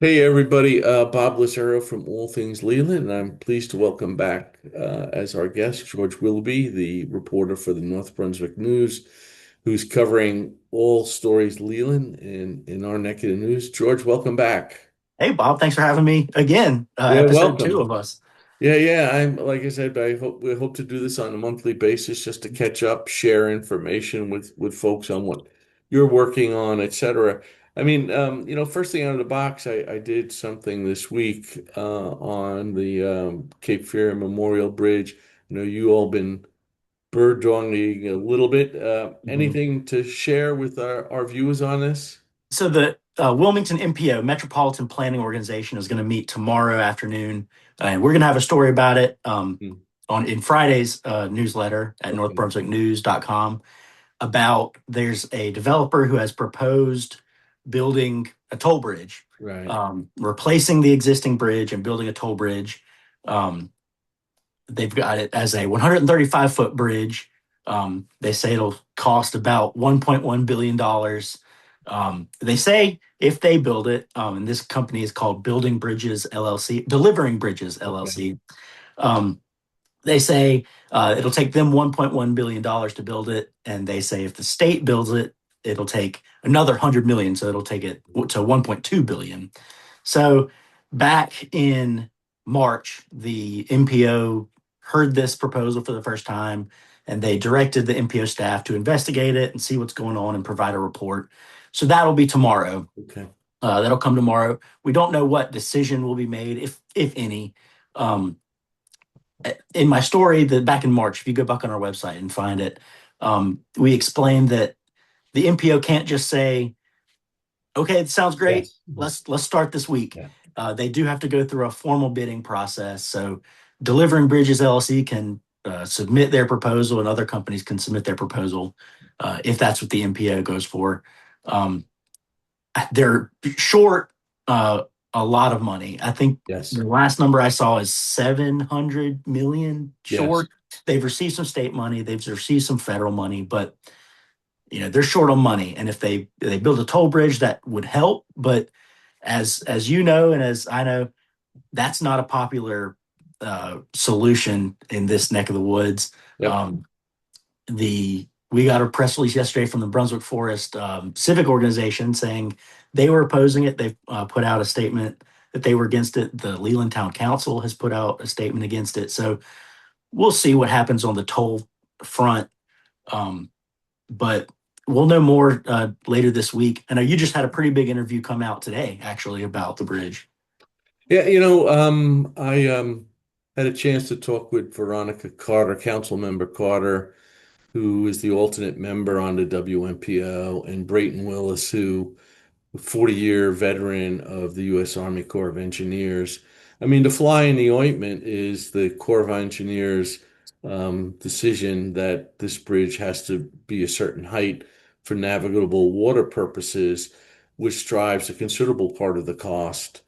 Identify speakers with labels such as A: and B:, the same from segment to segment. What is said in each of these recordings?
A: Hey everybody, Bob Lazaro from All Things Leland, and I'm pleased to welcome back as our guest George Willoughby, the reporter for the North Brunswick News, who's covering all stories Leland in our neck of the news. George, welcome back.
B: Hey, Bob, thanks for having me again.
A: Yeah,
B: Episode two
A: welcome.
B: of us.
A: Yeah. I'm like I said, we hope to do this on a monthly basis just to catch up, share information with folks on what you're working on, etc. First thing out of the box, I did something this week on the Cape Fear Memorial Bridge. You all been bird donging a little bit.
B: Mhm.
A: Anything to share with our viewers on this?
B: So the Wilmington MPO, Metropolitan Planning Organization, is going to meet tomorrow afternoon, and we're going to have a story about it
A: Hmm.
B: on in Friday's newsletter at
A: Okay.
B: northbrunswicknews.com. About there's a developer who has proposed building a toll bridge,
A: Right.
B: replacing the existing bridge and building a toll bridge. Um, they've got it as a 135-foot bridge. They say it'll cost about $1.1 billion. They say if they build it, and this company is called Building Bridges LLC, Delivering Bridges
A: Okay.
B: LLC. Um, they say it'll take them $1.1 billion to build it. And they say if the state builds it, it'll take another 100 million. So it'll take it to 1.2 billion. So back in March, the MPO heard this proposal for the first time, and they directed the MPO staff to investigate it and see what's going on and provide a report. So that'll be tomorrow.
A: Okay.
B: That'll come tomorrow. We don't know what decision will be made, if any. Um, in my story, that back in March, if you go back on our website and find it, we explained that the MPO can't just say, okay, it sounds great.
A: Yes.
B: Let's start this week.
A: Yeah.
B: They do have to go through a formal bidding process. So, Delivering Bridges LLC can submit their proposal, and other companies can submit their proposal if that's what the MPO goes for. Um, they're short a lot of money. I think
A: Yes.
B: the last number I saw is 700 million
A: Yes.
B: short. They've received some state money, they've received some federal money, but they're short on money. And if they build a toll bridge, that would help. But as you know, and as I know, that's not a popular solution in this neck of the woods.
A: Yep.
B: Um, the We got a press release yesterday from the Brunswick Forest Civic Organization saying they were opposing it. They put out a statement that they were against it. The Leland Town Council has put out a statement against it. So we'll see what happens on the toll front. Um, but we'll know more later this week. I know you just had a pretty big interview come out today, actually, about the bridge.
A: Yeah, I had a chance to talk with Veronica Carter, Council Member Carter, who is the alternate member on the WMPO, and Brayton Willis, who 40-year veteran of the U.S. Army Corps of Engineers. I mean, the fly in the ointment is the Corps of Engineers decision that this bridge has to be a certain height for navigable water purposes, which drives a considerable part of the cost.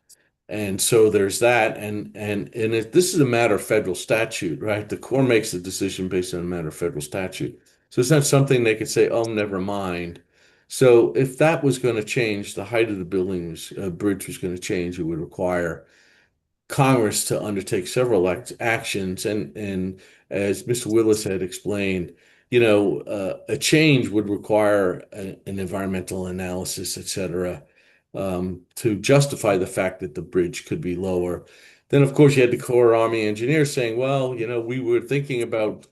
A: And so there's that, this is a matter of federal statute, right? The Corps makes the decision based on a matter of federal statute. So it's not something they could say, "Oh, never mind." So if that was going to change, the height of the buildings, bridge was going to change, it would require Congress to undertake several actions. And as Mr. Willis had explained, a change would require an environmental analysis, et cetera, to justify the fact that the bridge could be lower. Then, of course, you had the Corps Army engineers saying, well, we were thinking about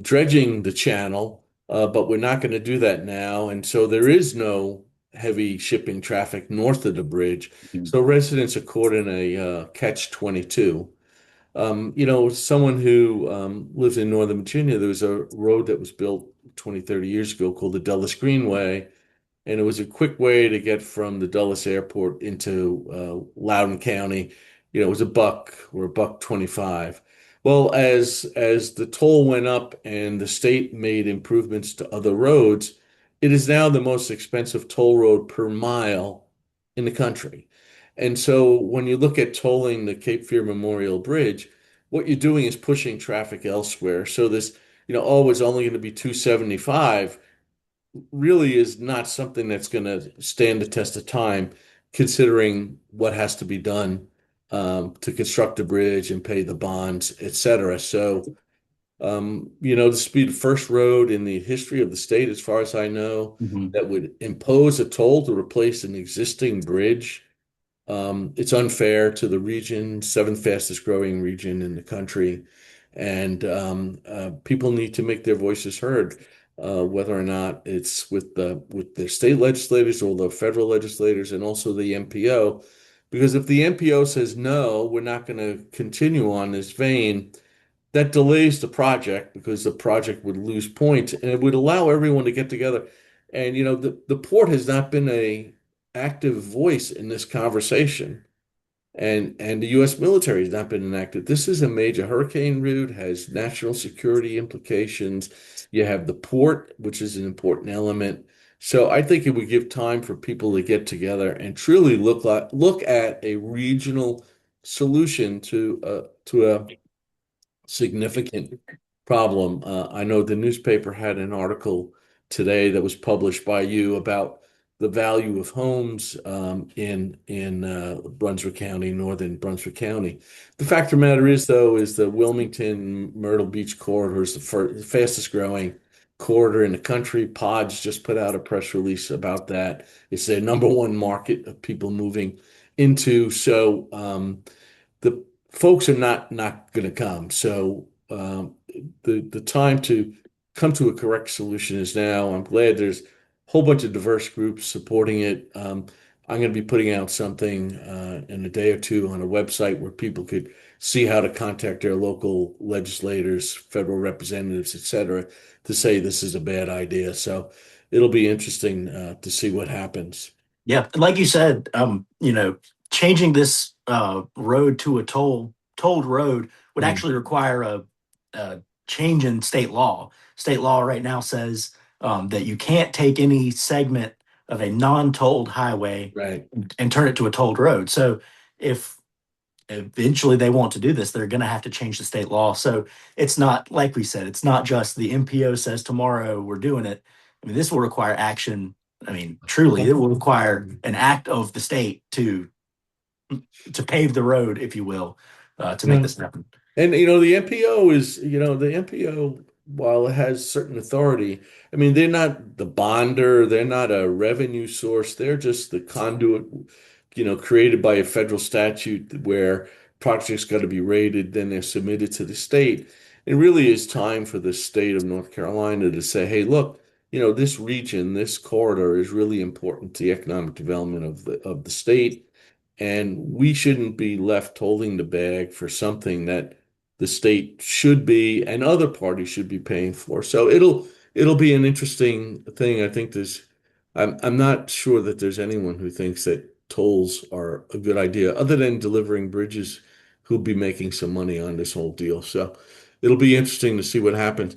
A: dredging the channel, but we're not going to do that now. And so there is no heavy shipping traffic north of the bridge. So residents are caught in a catch-22. Someone who lives in Northern Virginia, there was a road that was built 20, 30 years ago called the Dulles Greenway, and it was a quick way to get from the Dulles Airport into Loudoun County. It was a buck or a buck 25. Well, as the toll went up and the state made improvements to other roads, it is now the most expensive toll road per mile in the country. And so when you look at tolling the Cape Fear Memorial Bridge, what you're doing is pushing traffic elsewhere. So this, oh, it's only going to be 275. really is not something that's going to stand the test of time, considering what has to be done to construct the bridge and pay the bonds, et cetera. So, this would be the first road in the history of the state, as far as I know,
B: Mhm.
A: that would impose a toll to replace an existing bridge. It's unfair to the region, seventh fastest growing region in the country, and people need to make their voices heard, whether or not it's with the state legislators or the federal legislators, and also the MPO. Because if the MPO says no, we're not going to continue on this vein, that delays the project because the project would lose points, and it would allow everyone to get together. And the port has not been a active voice in this conversation, and the U.S. military has not been enacted. This is a major hurricane route, has national security implications. You have the port, which is an important element. So I think it would give time for people to get together and truly look at a regional solution to a significant problem. I know the newspaper had an article today that was published by you about the value of homes in Brunswick County, northern Brunswick County. The fact of the matter is, though, is the Wilmington Myrtle Beach corridor is the fastest growing corridor in the country. Pod's just put out a press release about that. It's their number one market of people moving into. So the folks are not going to come. So the time to come to a correct solution is now. I'm glad there's a whole bunch of diverse groups supporting it. I'm going to be putting out something in a day or two on a website where people could see how to contact their local legislators, federal representatives, et cetera, to say this is a bad idea. So it'll be interesting to see what happens.
B: Yeah, like you said, changing this road to a tolled road would
A: Mm,
B: actually require a change in state law. State law right now says that you can't take any segment of a non-tolled highway
A: right.
B: and turn it to a tolled road. So if eventually they want to do this, they're going to have to change the state law. So it's not, like we said, it's not just the MPO says tomorrow we're doing it. I mean, this will require action. I mean, truly, it will require an act of the state to pave the road, if you will, to make
A: Yeah.
B: this happen.
A: And the NPO is, the NPO, while it has certain authority, I mean, they're not the bonder, they're not a revenue source, they're just the conduit, created by a federal statute where projects got to be rated, then they're submitted to the state. It really is time for the state of North Carolina to say, hey, look, this region, this corridor is really important to the economic development of the state. And we shouldn't be left holding the bag for something that the state should be and other parties should be paying for. So it'll be an interesting thing. I think I'm not sure that there's anyone who thinks that tolls are a good idea, other than delivering bridges who'll be making some money on this whole deal. So it'll be interesting to see what happens.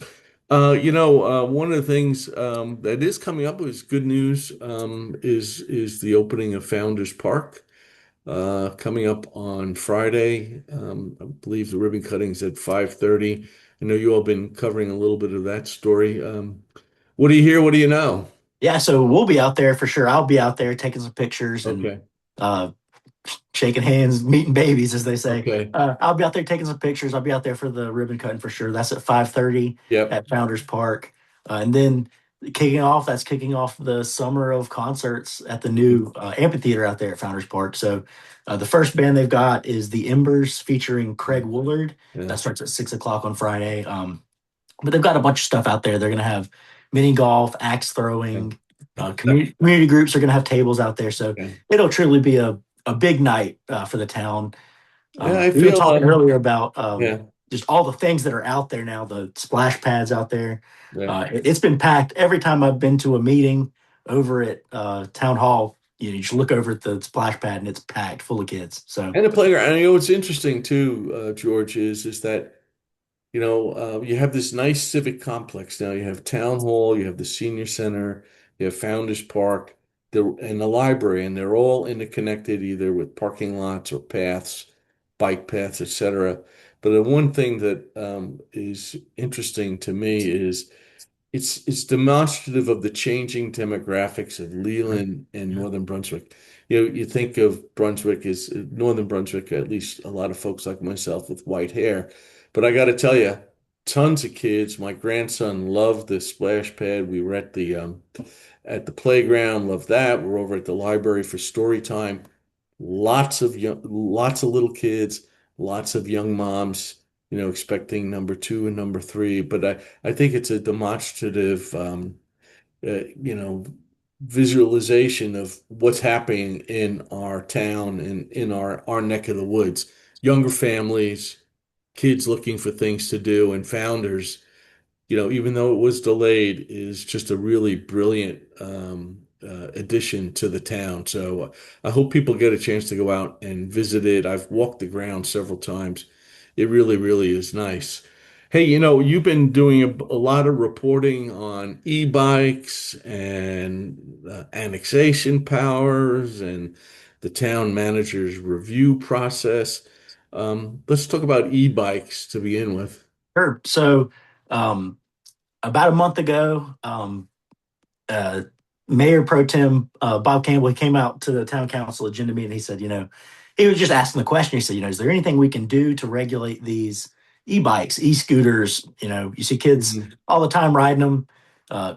A: One of the things that is coming up is good news, is the opening of Founders Park coming up on Friday. I believe the ribbon cutting's at 5:30. I know you all been covering a little bit of that story. What do you hear? What do you know?
B: Yeah, so we'll be out there for sure. I'll be out there taking some pictures and
A: Okay.
B: uh, shaking hands, meeting babies, as they say.
A: Okay.
B: I'll be out there taking some pictures. I'll be out there for the ribbon cutting for sure. That's at 5:30
A: Yep.
B: at Founders Park, and then kicking off. That's kicking off the summer of concerts at the new amphitheater out there at Founders Park. So the first band they've got is the Embers featuring Craig Woolard.
A: Yeah.
B: That starts at 6 o'clock on Friday. But they've got a bunch of stuff out there. They're going to have mini golf, axe
A: Yeah.
B: throwing. Community groups are going to have tables out there. So
A: Okay.
B: it'll truly be a big night for the town.
A: Yeah, I
B: We were
A: feel
B: talking earlier about
A: yeah,
B: just all the things that are out there now, the splash pads out there.
A: yeah.
B: It's been packed every time I've been to a meeting over at town hall. You just look over at the splash pad and it's packed full of kids. So
A: And the playground. And what's interesting too, George, is that you have this nice civic complex now. You have town hall, you have the senior center, you have Founders Park, and the library, and they're all interconnected either with parking lots or paths, bike paths, etc. But the one thing that is interesting to me is it's demonstrative of the changing demographics of Leland and
B: Yeah.
A: Northern Brunswick. You think of Brunswick as Northern Brunswick, at least a lot of folks like myself with white hair. But I got to tell you, tons of kids. My grandson loved the splash pad. We were at the playground, loved that. We're over at the library for story time. Lots of little kids, lots of young moms, expecting number two and number three. But I think it's a demonstrative, you know, visualization of what's happening in our town and in our neck of the woods. Younger families, kids looking for things to do, and founders, even though it was delayed, is just a really brilliant addition to the town. So I hope people get a chance to go out and visit it. I've walked the ground several times. It really, really is nice. Hey, you've been doing a lot of reporting on e-bikes and annexation powers and the town manager's review process. Let's talk about e-bikes to begin with.
B: Sure. So, um, about a month ago, uh, Mayor Pro Tem Bob Campbell, he came out to the town council agenda meeting. He said, he was just asking the question. He said, is there anything we can do to regulate these e-bikes, e-scooters? You see kids
A: Mhm.
B: all the time riding them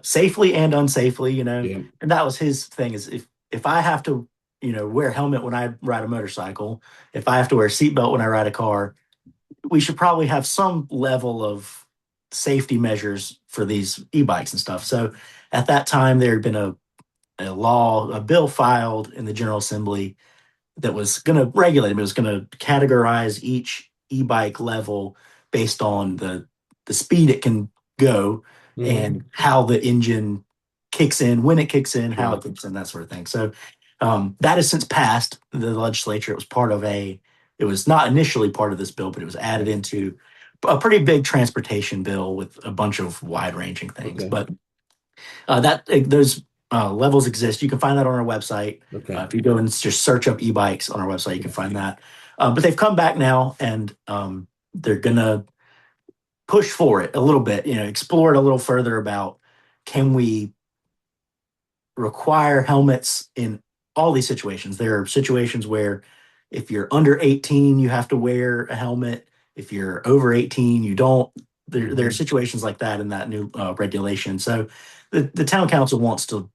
B: safely and unsafely.
A: Yeah.
B: And that was his thing: is if I have to, wear a helmet when I ride a motorcycle, if I have to wear a seatbelt when I ride a car, we should probably have some level of safety measures for these e-bikes and stuff. So at that time, there had been a bill filed in the General Assembly that was going to regulate them. It was going to categorize each e-bike level based on the speed it can go
A: Hmm.
B: and how the engine kicks in, when it kicks in, how
A: Yeah.
B: it kicks in, that sort of thing. So that has since passed the legislature. It was part of it was not initially part of this bill, but it was added
A: Right.
B: into a pretty big transportation bill with a bunch of wide ranging things.
A: Okay.
B: But that those levels exist. You can find that on our website.
A: Okay.
B: If you go and just search up e-bikes on our website, you can
A: Yeah.
B: find that. But they've come back now, and they're gonna push for it a little bit. Explore it a little further about, can we require helmets in all these situations? There are situations where if you're under 18, you have to wear a helmet. If you're over 18, you don't. There are
A: Hmm.
B: situations like that in that new regulation. So the town council wants to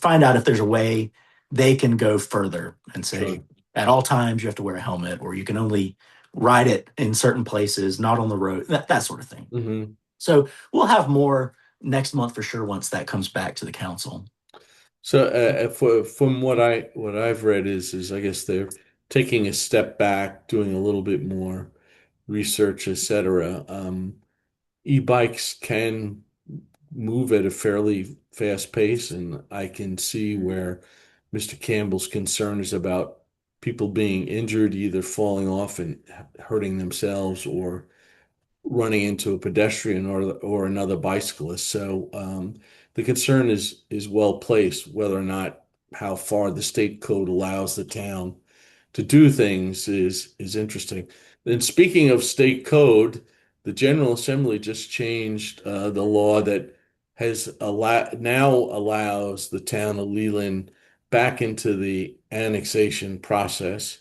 B: find out if there's a way they can go further and say
A: Sure.
B: at all times you have to wear a helmet, or you can only ride it in certain places, not on the road, that sort of thing.
A: Hmm.
B: So we'll have more next month for sure once that comes back to the council.
A: So, from what I've read is I guess they're taking a step back, doing a little bit more research, etc. E-bikes can move at a fairly fast pace, and I can see where Mr. Campbell's concern is about people being injured, either falling off and hurting themselves or running into a pedestrian or another bicyclist. So the concern is well placed. Whether or not how far the state code allows the town to do things is interesting. And speaking of state code, the General Assembly just changed the law that now allows the town of Leland back into the annexation process.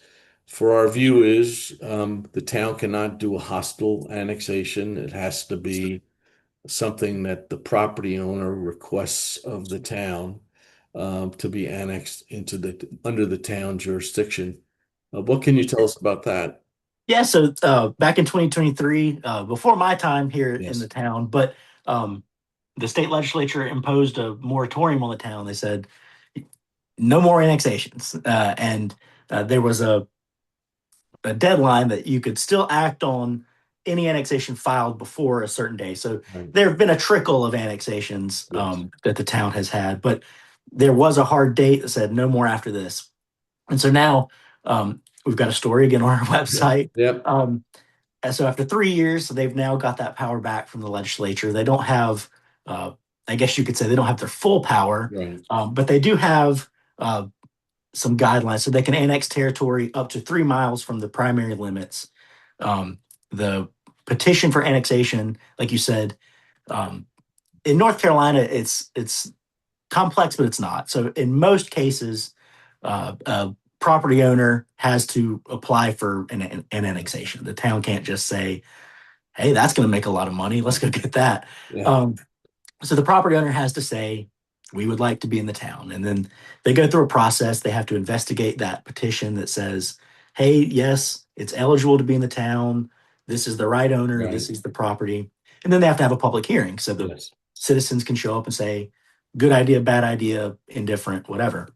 A: For our view is the town cannot do a hostile annexation. It has to be something that the property owner requests of the town to be annexed into the under the town jurisdiction. What can you tell us about that?
B: Yeah, so back in 2023, before my time here in the
A: Yes.
B: town, but um, the state legislature imposed a moratorium on the town. They said no more annexations, and there was a deadline that you could still act on any annexation filed before a certain day. So
A: Right.
B: there have been a trickle of annexations
A: Yes.
B: that the town has had, but there was a hard date that said no more after this. And so now we've got a story again on our
A: Yep.
B: website.
A: Yep.
B: Um, and so after 3 years, they've now got that power back from the legislature. They don't have, I guess you could say, they don't have their full power,
A: Right.
B: but they do have uh, some guidelines. So they can annex territory up to 3 miles from the primary limits. The petition for annexation, like you said, um, in North Carolina, it's complex, but it's not. So in most cases, a property owner has to apply for an annexation. The town can't just say, "Hey, that's going to make a lot of money. Let's go get that."
A: Yeah,
B: Um, so the property owner has to say, "We would like to be in the town," and then they go through a process. They have to investigate that petition that says, "Hey, yes, it's eligible to be in the town. This is the right owner. This
A: right.
B: is the property," and then they have to have a public hearing so the
A: Yes.
B: citizens can show up and say, "Good idea, bad idea, indifferent, whatever."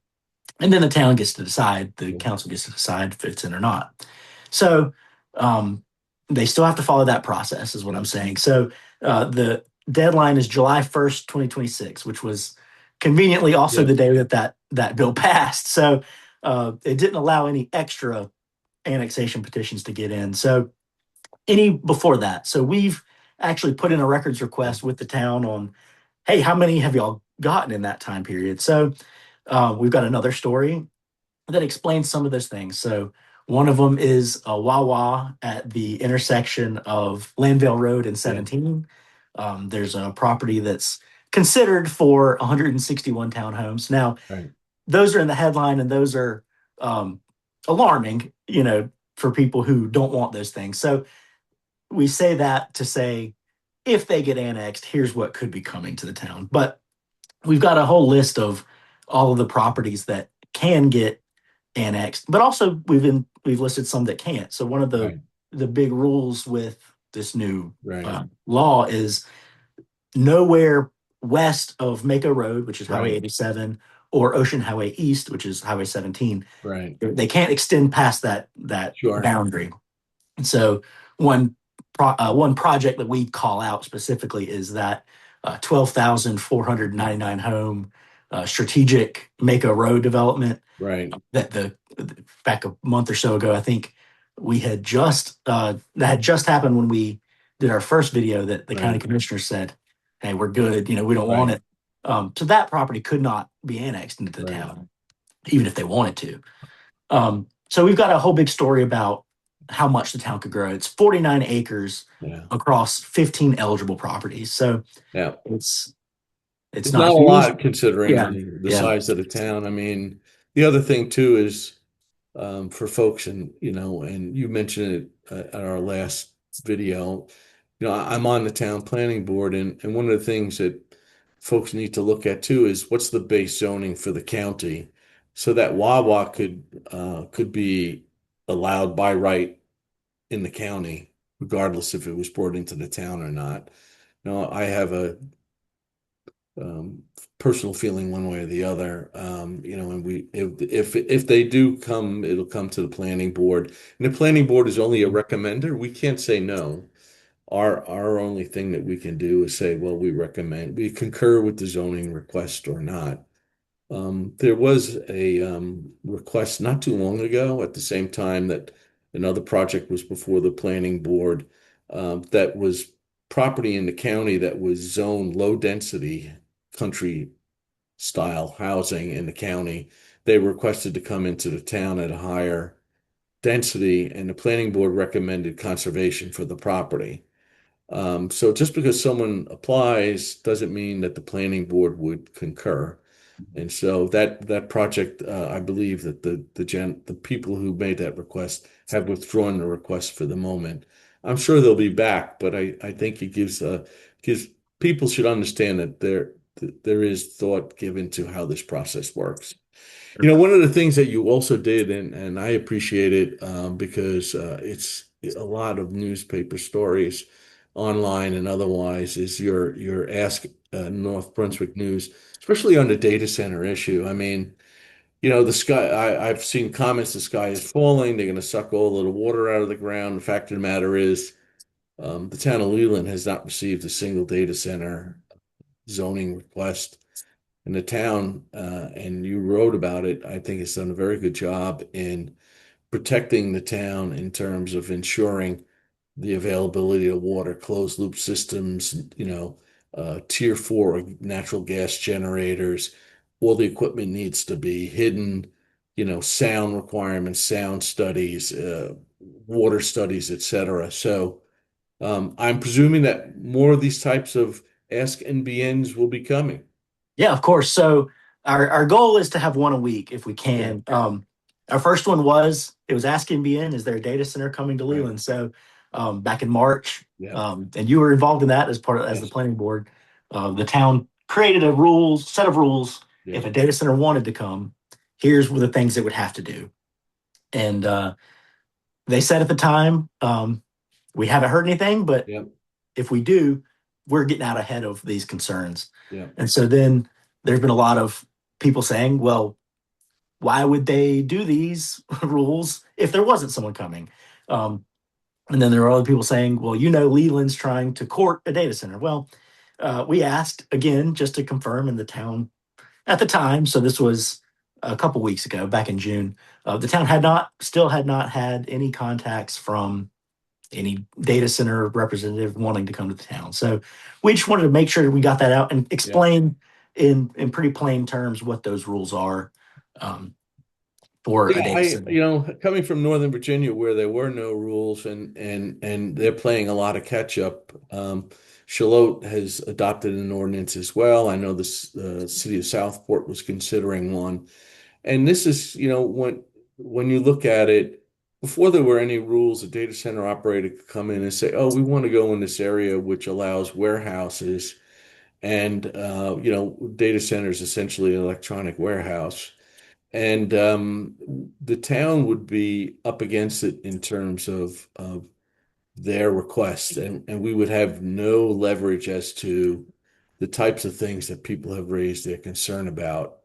B: And then the town gets to decide, the council gets to decide if it's in or not. So um, they still have to follow that process, is what I'm
A: Yeah.
B: saying. So the deadline is July 1st, 2026, which was conveniently also
A: Yeah.
B: the day that bill passed. So it didn't allow any extra annexation petitions to get in. So any before that. So we've actually put in a records
A: Yeah.
B: request with the town on, hey, how many have y'all gotten in that time period? So we've got another story that explains some of those things. So one of them is a Wawa at the intersection of Landvale Road and
A: Yeah.
B: 17. There's a property that's considered for 161 townhomes. Now,
A: Right.
B: those are in the headline, and those are um, alarming, for people who don't want those things. So we say that to say, if they get annexed, here's what could be coming to the town. But we've got a whole list of all of the properties that can get annexed, but also we've listed some that can't. So one of
A: Right.
B: the big rules with this new
A: Right.
B: law is nowhere west of Mako Road, which is Highway
A: Right.
B: 87, or Ocean Highway East, which is Highway 17.
A: Right.
B: They can't extend past that
A: Sure.
B: boundary. And so one project that we call out specifically is that 12,499 home strategic Mako Road development
A: Right.
B: that the back a month or so ago, I think we had just that had just happened when we did our first video that the county
A: Right.
B: commissioner said, "Hey, we're good. We don't want
A: Right.
B: it." So that property could not be annexed into the
A: Right.
B: town, even if they wanted to. So we've got a whole big story about how much the town could grow. It's 49 acres
A: Yeah.
B: across 15 eligible properties. So
A: Yeah.
B: it's it's
A: It's
B: not
A: not a
B: huge.
A: lot considering
B: Yeah,
A: the
B: yeah,
A: size of the town. I mean, the other thing too is for folks, and and you mentioned it at our last video. I'm on the town planning board, and one of the things that folks need to look at too is what's the base zoning for the county, so that Wawa could be allowed by right in the county, regardless if it was brought into the town or not. Now, I have a um, personal feeling one way or the other. And we if they do come, it'll come to the planning board, and the planning board is only a recommender. We can't say no. Our only thing that we can do is say, well, we recommend, we concur with the zoning request or not. There was a request not too long ago at the same time that another project was before the planning board that was property in the county that was zoned low density country style housing in the county. They requested to come into the town at a higher density, and the planning board recommended conservation for the property. So just because someone applies doesn't mean that the planning board would concur. And so that project, I believe that the people who made that request have withdrawn the request for the moment. I'm sure they'll be back, but I think it gives people should understand that there is thought given to how this process works. One of the things that you also did, and I appreciate it because it's a lot of newspaper stories online and otherwise, is your Ask North Brunswick News, especially on the data center issue. I mean, the sky, I've seen comments, the sky is falling, they're going to suck all of the water out of the ground. The fact of the matter is, the town of Leland has not received a single data center zoning request. And the town, and you wrote about it, I think has done a very good job in protecting the town in terms of ensuring the availability of water, closed loop systems, tier four natural gas generators. All the equipment needs to be hidden, sound requirements, sound studies, water studies, etc. So I'm presuming that more of these types of Ask NBNs will be coming.
B: Yeah, of course. So our goal is to have one a week if we
A: Yeah,
B: can. Our first one was it was asking BN, is there a data center coming to
A: right.
B: Leland? So back in March,
A: Yeah,
B: and you were involved in that as part of as the
A: yes,
B: planning board. The town created a set of rules.
A: yeah,
B: If a data center wanted to come, here's the things it would have to do. And they said at the time, we haven't heard anything, but
A: yeah,
B: if we do, we're getting out ahead of these concerns.
A: yeah,
B: And so then there's been a lot of people saying, well, why would they do these rules if there wasn't someone coming? Um, and then there are other people saying, well, Leland's trying to court a data center. Well, we asked again just to confirm in the town at the time. So this was a couple weeks ago, back in June. The town still had not had any contacts from any data center representative wanting to come to the town. So we just wanted to make sure that we got that out and
A: yeah.
B: explain in pretty plain terms what those rules are um, for a
A: Yeah,
B: data center.
A: coming from Northern Virginia where there were no rules and they're playing a lot of catch up. Charlotte has adopted an ordinance as well. I know the city of Southport was considering one. And this is, when you look at it, before there were any rules, a data center operator could come in and say, "Oh, we want to go in this area which allows warehouses." And data center is essentially an electronic warehouse. And the town would be up against it in terms of their request, and we would have no leverage as to the types of things that people have raised their concern about.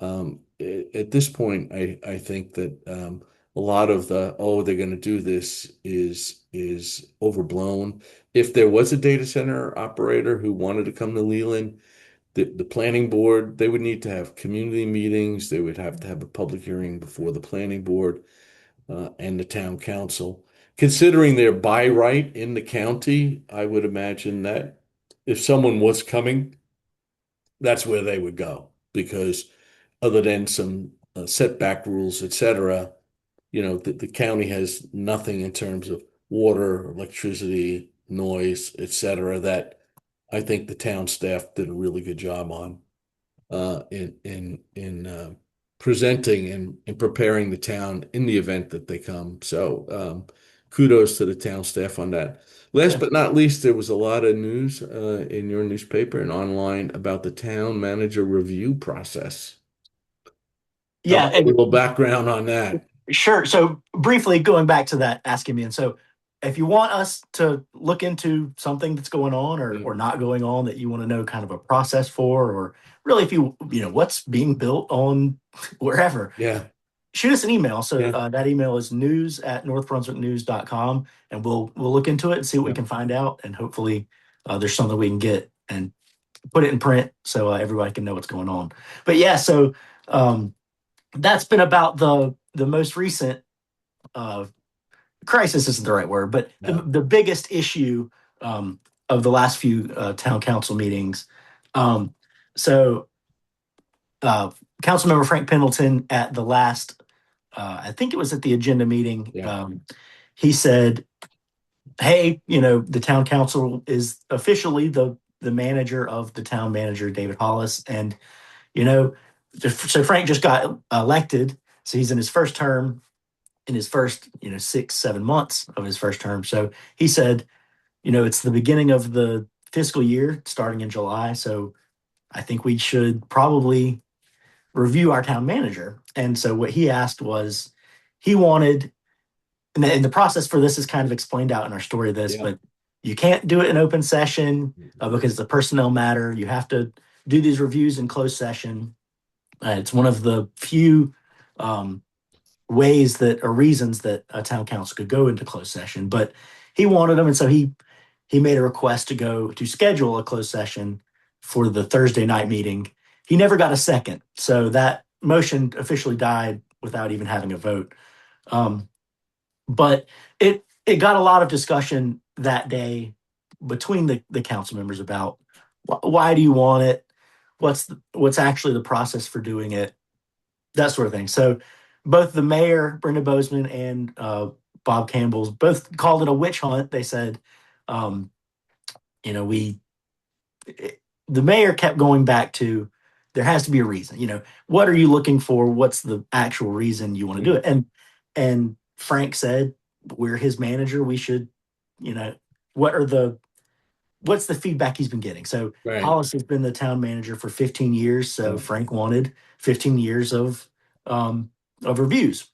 A: At this point, I think that a lot of they're going to do this is overblown. If there was a data center operator who wanted to come to Leland, the planning board, they would need to have community meetings. They would have to have a public hearing before the planning board and the town council. Considering their by right in the county, I would imagine that if someone was coming, that's where they would go because other than some setback rules, etc., the county has nothing in terms of water, electricity, noise, etc., that I think the town staff did a really good job on in presenting and preparing the town in the event that they come. So kudos to the town staff on that. Last
B: Yeah.
A: but not least, there was a lot of news in your newspaper and online about the town manager review process. How
B: Yeah,
A: about a
B: and
A: little background on that?
B: sure. So briefly going back to that asking me, and so if you want us to look into something that's going on
A: Yeah,
B: or not going on that you want to know kind of a process for, or really if you know what's being built on wherever,
A: yeah,
B: shoot us an email. So
A: yeah,
B: that email is news@northbrunswicknews.com, and we'll look into it and see what we
A: yeah,
B: can find out, and hopefully there's something we can get and put it in print so everybody can know what's going on. But yeah, so um, that's been about the most recent uh, crisis isn't the right word, but
A: no,
B: the biggest issue um, of the last few town council meetings. Um, so uh, Councilmember Frank Pendleton at the last, I think it was at the agenda meeting,
A: yeah,
B: he said, "Hey, the town council is officially the manager of the town manager, David Hollis, and you know, so Frank just got elected, so he's in his first term, in his first 6 7 months of his first term. So he said, it's the beginning of the fiscal year starting in July, so I think we should probably review our town manager." And so what he asked was he wanted, and the process for this is kind of explained out in our story of this,
A: yeah,
B: but you can't do it in open session because it's a personnel matter. You have to do these reviews in closed session. It's one of the few um, ways that or reasons that a town council could go into closed session, but he wanted them, and so he made a request to go to schedule a closed session for the Thursday night meeting. He never got a second, so that motion officially died without even having a vote. Um, but it got a lot of discussion that day between the council members about why do you want it, what's actually the process for doing it, that sort of thing. So both the mayor, Brenda Bozeman, and Bob Campbell's both called it a witch hunt. They said, um, we the mayor kept going back to there has to be a reason. What are you looking for? What's the actual reason you want to do
A: Mm.
B: it? And Frank said, we're his manager. We should, you know, what are the what's the feedback he's been getting? So
A: Right.
B: Hollis has been the town manager for 15 years. So
A: Mm.
B: Frank wanted 15 years um, of reviews,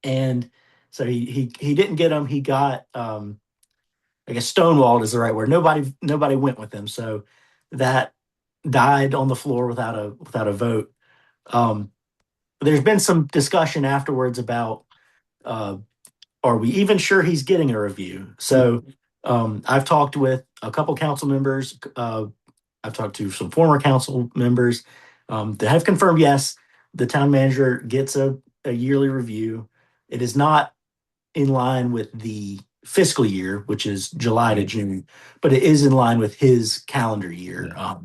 B: and so he didn't get them. He got I guess stonewalled is the right word. Nobody went with him. So that died on the floor without a vote. Um, there's been some discussion afterwards about uh, are we even sure he's getting a review? So I've talked with a couple council members. I've talked to some former council members that have confirmed yes, the town manager gets a yearly review. It is not in line with the fiscal year, which is July to
A: Right.
B: June, but it is in line with his calendar year.
A: Yeah.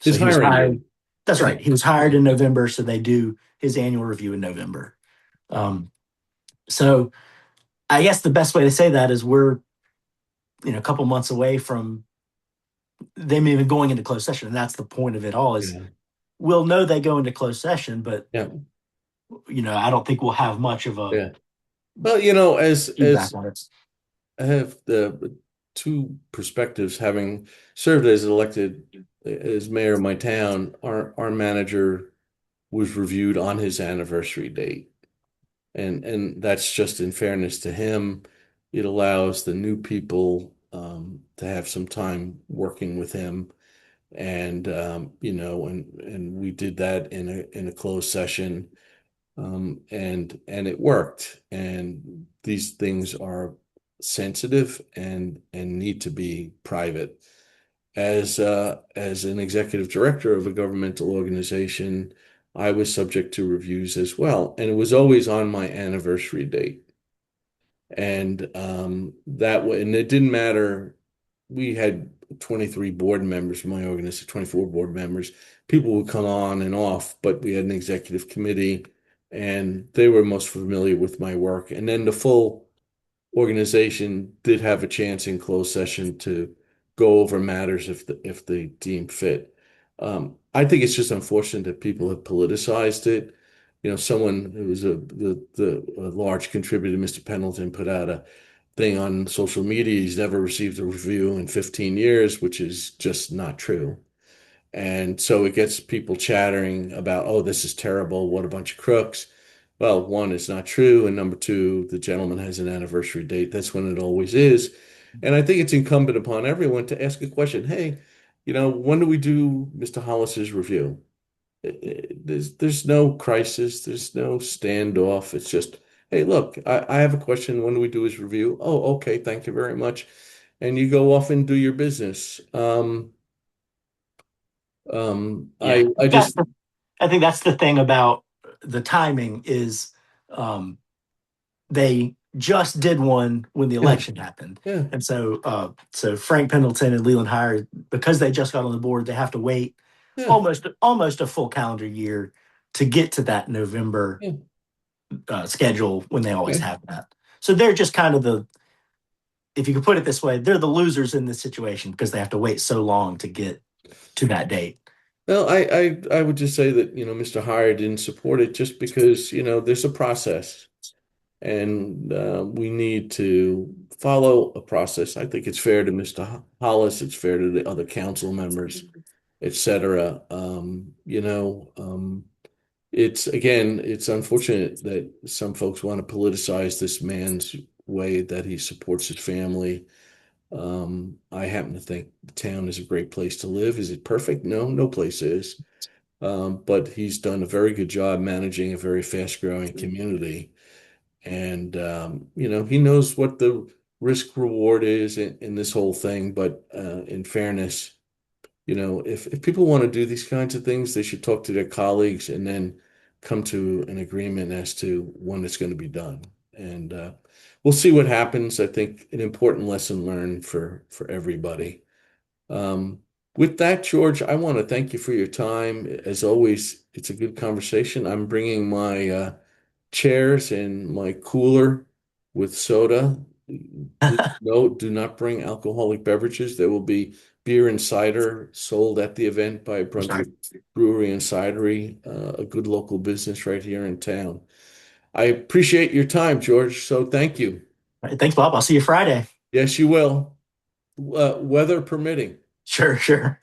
B: So
A: His
B: he was
A: hiring
B: hired.
A: date.
B: That's
A: Yeah.
B: right. He was hired in November, so they do his annual review in November. Um, so I guess the best way to say that is we're a couple months away from them even going into closed session, and that's the point of it all. Is
A: Yeah.
B: we'll know they go into closed session, but
A: Yeah.
B: I don't think we'll have much of a
A: Yeah. Well, as
B: feedback on it.
A: I have the two perspectives, having served as elected as mayor of my town, our manager was reviewed on his anniversary date. And that's just in fairness to him. It allows the new people to have some time working with him. And and we did that in a closed session. And it worked. And these things are sensitive and need to be private. As an executive director of a governmental organization, I was subject to reviews as well, and it was always on my anniversary date. And that way, and it didn't matter. We had 23 board members in my organization, 24 board members. People would come on and off, but we had an executive committee, and they were most familiar with my work. And then the full organization did have a chance in closed session to go over matters if they deem fit. I think it's just unfortunate that people have politicized it. Someone who was a large contributor, Mr. Pendleton, put out a thing on social media. He's never received a review in 15 years, which is just not true. And so it gets people chattering about, oh, this is terrible. What a bunch of crooks. Well, one, it's not true. And number two, the gentleman has an anniversary date. That's when it always is. And I think it's incumbent upon everyone to ask a question. Hey, when do we do Mr. Hollis's review? There's no crisis. There's no standoff. It's just, hey, look, I have a question. When do we do his review? Oh, okay. Thank you very much. And you go off and do your business.
B: Yeah,
A: I just,
B: I think that's the thing about the timing is um, they just did one when the
A: yeah,
B: election happened,
A: yeah,
B: and so Frank Pendleton and Leland hired because they just got on the board. They have to wait
A: yeah,
B: almost a full calendar year to get to that November
A: yeah.
B: schedule when they always
A: Okay.
B: have that. So they're just kind of if you could put it this way, they're the losers in this situation because they have to wait so long to get to that date.
A: Well, I would just say that, Mr. Hire didn't support it just because, there's a process and we need to follow a process. I think it's fair to Mr. Hollis, it's fair to the other council members, etc. It's unfortunate that some folks want to politicize this man's way that he supports his family. I happen to think the town is a great place to live. Is it perfect? No, no place is. But he's done a very good job managing a very fast-growing community. And he knows what the risk reward is in this whole thing. But in fairness, if people want to do these kinds of things, they should talk to their colleagues and then come to an agreement as to when it's going to be done. And we'll see what happens. I think an important lesson learned for everybody. Um, with that, George, I want to thank you for your time. As always, it's a good conversation. I'm bringing my chairs and my cooler with soda. Please note, do not bring alcoholic beverages. There will be beer and cider sold at the event by
B: I'm sorry.
A: Brunswick Brewery and Cidery, a good local business right here in town. I appreciate your time, George. So thank you.
B: All right, thanks, Bob. I'll see you Friday.
A: Yes, you will. Weather permitting.
B: Sure, sure.